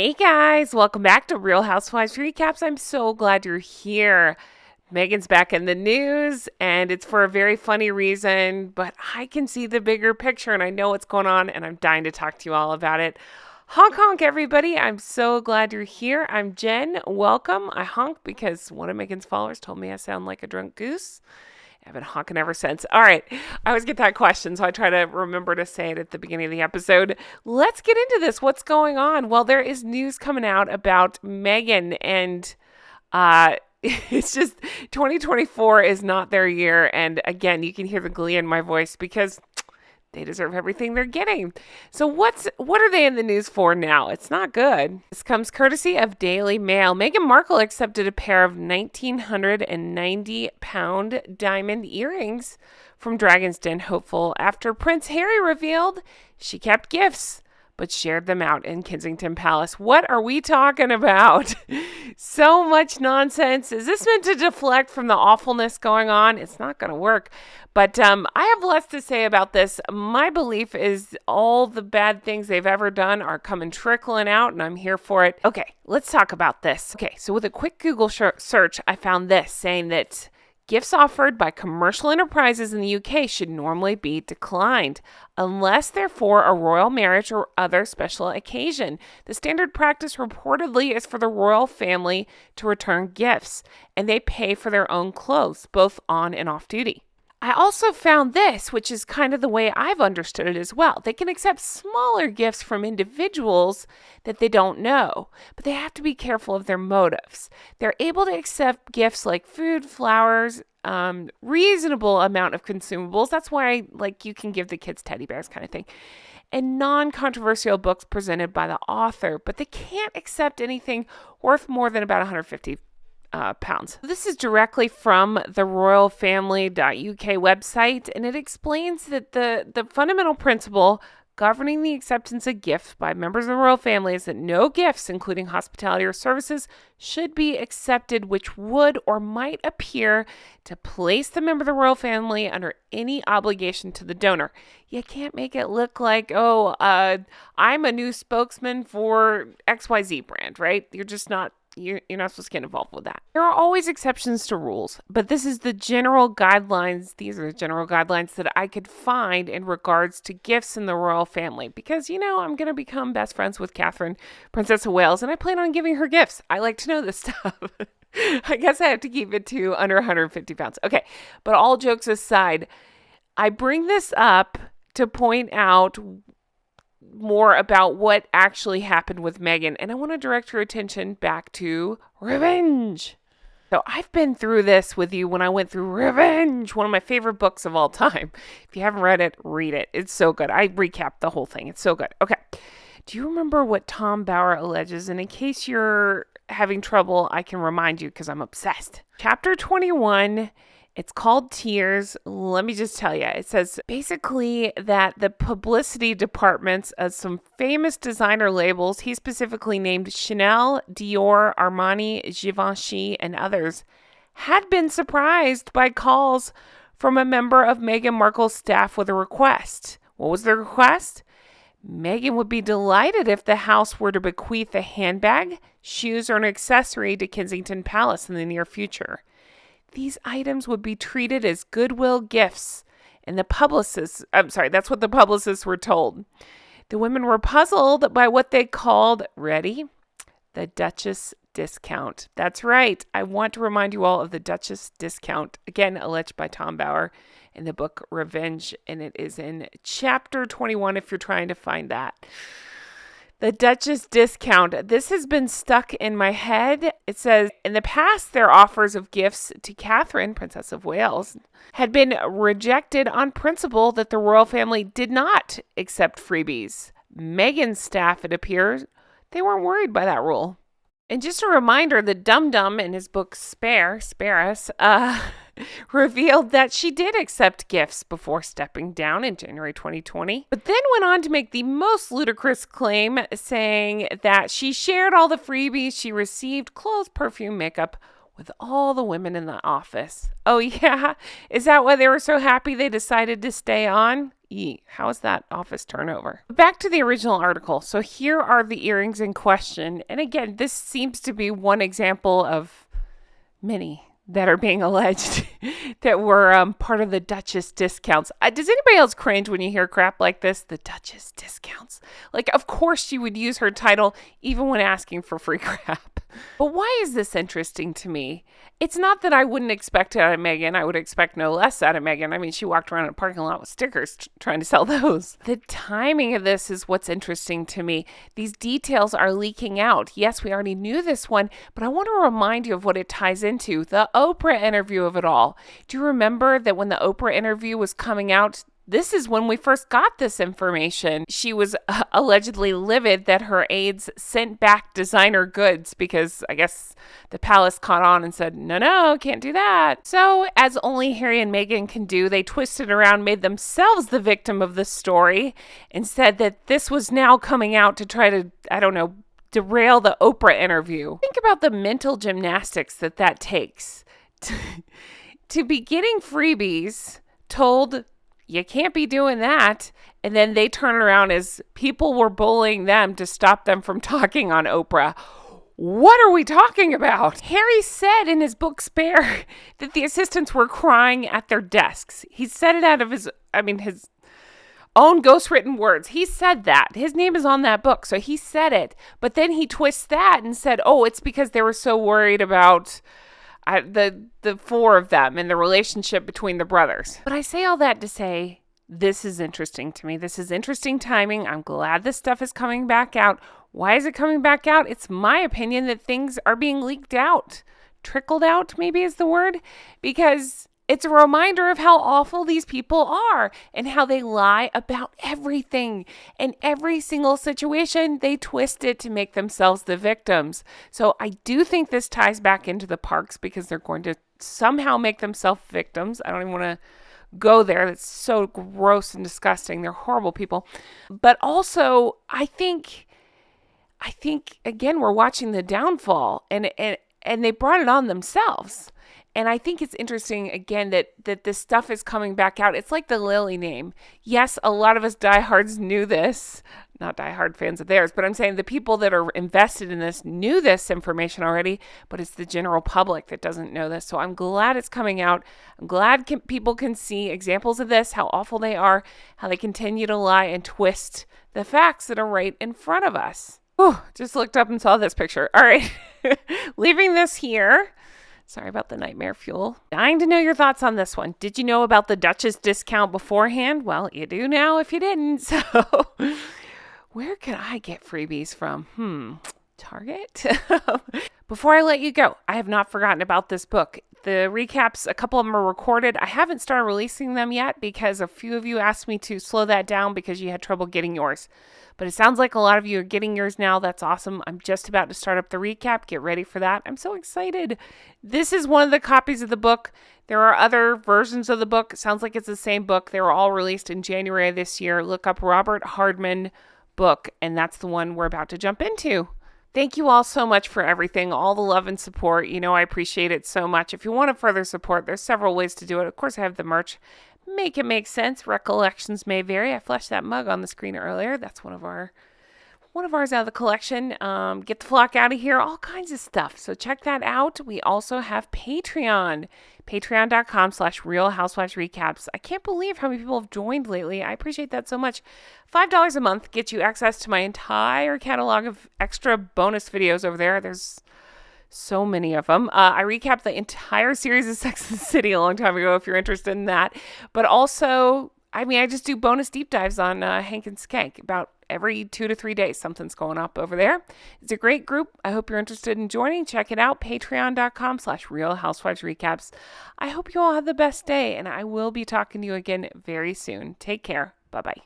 Hey guys, welcome back to Real Housewives Recaps. I'm so glad you're here. Meghan's back in the news, and it's for a very funny reason, but I can see the bigger picture and I know what's going on, and I'm dying to talk to you all about it. Honk honk, everybody. I'm so glad you're here. I'm Jen. Welcome. I honk because one of Meghan's followers told me I sound like a drunk goose. I've been honking ever since. All right. I always get that question, so I try to remember to say it at the beginning of the episode. Let's get into this. What's going on? Well, there is news coming out about Meghan, and it's just 2024 is not their year. And again, you can hear the glee in my voice because they deserve everything they're getting. So what are they in the news for now? It's not good. This comes courtesy of Daily Mail. Meghan Markle accepted a pair of 1,990-pound diamond earrings from Dragon's Den hopeful after Prince Harry revealed she kept gifts but shared them out in Kensington Palace. What are we talking about? So much nonsense. Is this meant to deflect from the awfulness going on? It's not going to work. But I have less to say about this. My belief is all the bad things they've ever done are coming trickling out, and I'm here for it. Okay, let's talk about this. Okay, so with a quick Google search, I found this saying that gifts offered by commercial enterprises in the UK should normally be declined unless they're for a royal marriage or other special occasion. The standard practice reportedly is for the royal family to return gifts, and they pay for their own clothes, both on and off duty. I also found this, which is kind of the way I've understood it as well. They can accept smaller gifts from individuals that they don't know, but they have to be careful of their motives. They're able to accept gifts like food, flowers, reasonable amount of consumables. That's why, like, you can give the kids teddy bears kind of thing. And non-controversial books presented by the author, but they can't accept anything worth more than about 150 pounds. This is directly from the royalfamily.uk website, and it explains that the fundamental principle governing the acceptance of gifts by members of the royal family is that no gifts, including hospitality or services, should be accepted which would or might appear to place the member of the royal family under any obligation to the donor. You can't make it look like, I'm a new spokesman for XYZ brand, right? You're not supposed to get involved with that. There are always exceptions to rules, but this is the general guidelines. These are the general guidelines that I could find in regards to gifts in the royal family because, I'm going to become best friends with Catherine, Princess of Wales, and I plan on giving her gifts. I like to know this stuff. I guess I have to keep it to under 150 pounds. Okay, but all jokes aside, I bring this up to point out more about what actually happened with Meghan, and I want to direct your attention back to revenge. So I've been through this with you when I went through Revenge, one of my favorite books of all time. If you haven't read it, read it. It's so good. I recapped the whole thing. It's so good. Okay. Do you remember what Tom Bower alleges? And in case you're having trouble, I can remind you because I'm obsessed. Chapter 21. It's called Tears. Let me just tell you, it says basically that the publicity departments of some famous designer labels, he specifically named Chanel, Dior, Armani, Givenchy, and others, had been surprised by calls from a member of Meghan Markle's staff with a request. What was the request? Meghan would be delighted if the house were to bequeath a handbag, shoes, or an accessory to Kensington Palace in the near future. These items would be treated as goodwill gifts, and that's what the publicists were told. The women were puzzled by what they called, ready? The Duchess discount. That's right. I want to remind you all of the Duchess discount, again, alleged by Tom Bower in the book Revenge, and it is in chapter 21 if you're trying to find that. The Duchess discount. This has been stuck in my head. It says, in the past, their offers of gifts to Catherine, Princess of Wales, had been rejected on principle that the royal family did not accept freebies. Meghan's staff, it appears, they weren't worried by that rule. And just a reminder that Dum Dum in his book Spare Us, revealed that she did accept gifts before stepping down in January 2020, but then went on to make the most ludicrous claim, saying that she shared all the freebies she received, clothes, perfume, makeup, with all the women in the office. Oh yeah? Is that why they were so happy they decided to stay on? How is that office turnover? Back to the original article. So here are the earrings in question. And again, this seems to be one example of many that are being alleged that were part of the Duchess discounts. Does anybody else cringe when you hear crap like this? The Duchess discounts. Like, of course she would use her title even when asking for free crap. But why is this interesting to me? It's not that I wouldn't expect it out of Meghan. I would expect no less out of Meghan. I mean, she walked around in a parking lot with stickers trying to sell those. The timing of this is what's interesting to me. These details are leaking out. Yes, we already knew this one, but I want to remind you of what it ties into. The Oprah interview of it all. Do you remember that when the Oprah interview was coming out, this is when we first got this information. She was allegedly livid that her aides sent back designer goods because I guess the palace caught on and said, no, can't do that. So as only Harry and Meghan can do, they twisted around, made themselves the victim of the story and said that this was now coming out to try to, derail the Oprah interview. Think about the mental gymnastics that takes to be getting freebies told you can't be doing that. And then they turn around as people were bullying them to stop them from talking on Oprah. What are we talking about? Harry said in his book Spare that the assistants were crying at their desks. He said it out of his own ghostwritten words. He said that. His name is on that book, so he said it. But then he twists that and said, it's because they were so worried about the four of them and the relationship between the brothers. But I say all that to say, this is interesting to me. This is interesting timing. I'm glad this stuff is coming back out. Why is it coming back out? It's my opinion that things are being leaked out. Trickled out, maybe is the word. Because it's a reminder of how awful these people are and how they lie about everything. And every single situation, they twist it to make themselves the victims. So I do think this ties back into the parks because they're going to somehow make themselves victims. I don't even want to go there. That's so gross and disgusting. They're horrible people. But also, I think again, we're watching the downfall and they brought it on themselves. And I think it's interesting, again, that this stuff is coming back out. It's like the Lily name. Yes, a lot of us diehards knew this. Not diehard fans of theirs, but I'm saying the people that are invested in this knew this information already, but it's the general public that doesn't know this. So I'm glad it's coming out. I'm glad people can see examples of this, how awful they are, how they continue to lie and twist the facts that are right in front of us. Just looked up and saw this picture. All right, leaving this here. Sorry about the nightmare fuel. Dying to know your thoughts on this one. Did you know about the Duchess discount beforehand? Well, you do now if you didn't. So where can I get freebies from? Target? Before I let you go, I have not forgotten about this book. The recaps, a couple of them are recorded. I haven't started releasing them yet because a few of you asked me to slow that down because you had trouble getting yours. But it sounds like a lot of you are getting yours now. That's awesome. I'm just about to start up the recap. Get ready for that. I'm so excited. This is one of the copies of the book. There are other versions of the book. It sounds like it's the same book. They were all released in January of this year. Look up Robert Hardman book, and that's the one we're about to jump into. Thank you all so much for everything, all the love and support. You know, I appreciate it so much. If you want to further support, there's several ways to do it. Of course, I have the merch. Make it make sense. Recollections may vary. I flashed that mug on the screen earlier. That's one of ours out of the collection. Get the flock out of here. All kinds of stuff. So check that out. We also have Patreon. Patreon.com/Real Housewives Recaps. I can't believe how many people have joined lately. I appreciate that so much. $5 a month gets you access to my entire catalog of extra bonus videos over there. There's so many of them. I recapped the entire series of Sex and the City a long time ago if you're interested in that. But also, I just do bonus deep dives on Hank and Skank. About every 2 to 3 days, something's going up over there. It's a great group. I hope you're interested in joining. Check it out. Patreon.com/Real Housewives Recaps. I hope you all have the best day, and I will be talking to you again very soon. Take care. Bye-bye.